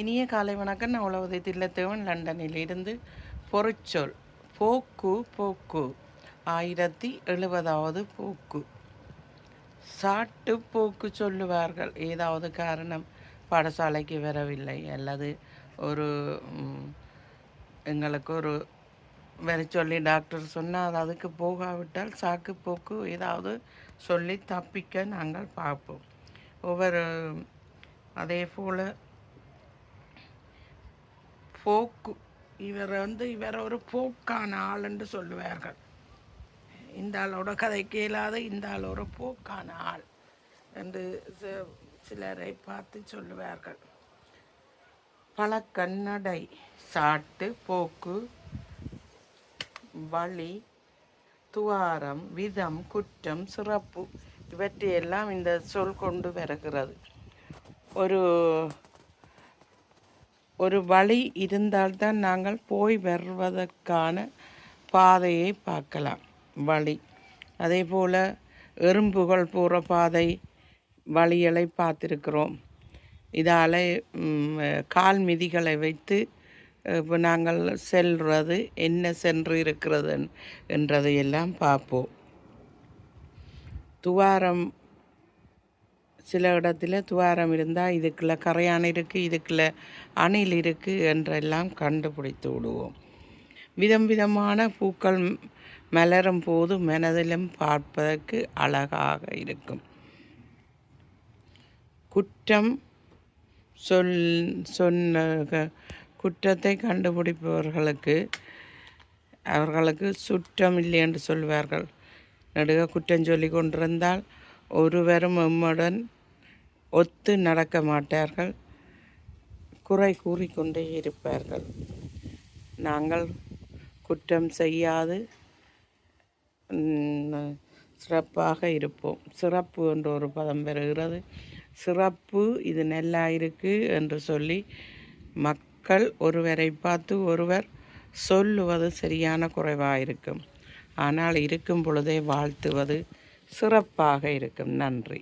இனிய காலை வணக்கம். நான் உலகத்தை தில்லத்தேவன் லண்டனில் இருந்து. பொறிச்சொல் போக்கு போக்கு 1070வது போக்கு. சாட்டு போக்கு சொல்லுவார்கள். ஏதாவது காரணம் பாடசாலைக்கு வரவில்லை அல்லது ஒரு எங்களுக்கு ஒரு வர சொல்லி டாக்டர் சொன்னால் அதுக்கு போகாவிட்டால் சாக்கு போக்கு ஏதாவது சொல்லி தப்பிக்க நாங்கள் பார்ப்போம். ஒவ்வொரு அதே போல் போக்கு இவர் ஒரு போக்கான ஆள் என்று சொல்லுவார்கள். இந்த ஆளோட கதை கேளாத இந்த ஆள் ஒரு போக்கான ஆள் என்று சிலரை பார்த்து சொல்லுவார்கள். பழக்கண்ணடை, சாட்டு, போக்கு, வழி, துவாரம், விதம், குற்றம், சிறப்பு இவற்றையெல்லாம் இந்த சொல் கொண்டு வருகிறது. ஒரு வழி இருந்தால்தான் நாங்கள் போய் வருவதற்கான பாதையை பார்க்கலாம். வழி அதே போல் எறும்புகள் போகிற பாதை வழிகளை பார்த்திருக்கிறோம். இதால் கால் மிதிகளை வைத்து இப்போ நாங்கள் செல்வது என்ன சென்று இருக்கிறது என்றதையெல்லாம் பார்ப்போம். துவாரம், சில இடத்துல துவாரம் இருந்தால் இதுக்குள்ள கரையான் இருக்குது, இதுக்குள்ள அணில் இருக்குது என்றெல்லாம் கண்டுபிடித்து விடுவோம். விதம் விதமான பூக்கள் மலரும் போது மனதிலும் பார்ப்பதற்கு அழகாக இருக்கும். குற்றம் சொன்ன குற்றத்தை கண்டுபிடிப்பவர்களுக்கு அவர்களுக்கு சுற்றம் இல்லை என்று சொல்வார்கள். நடுக குற்றம் சொல்லி கொண்டிருந்தால் ஒருவரும் எம்முடன் ஒத்து நடக்க மாட்டார்கள், குறை கூறிக்கொண்டே இருப்பார்கள். நாங்கள் குற்றம் செய்யாது சிறப்பாக இருப்போம். சிறப்பு என்ற ஒரு பதம் வருகிறது. சிறப்பு இது நல்லா இருக்கு என்று சொல்லி மக்கள் ஒருவரை பார்த்து ஒருவர் சொல்லுவது சரியான குறைவாக இருக்கும். ஆனால் இருக்கும் பொழுதே வாழ்த்துவது சிறப்பாக இருக்கும். நன்றி.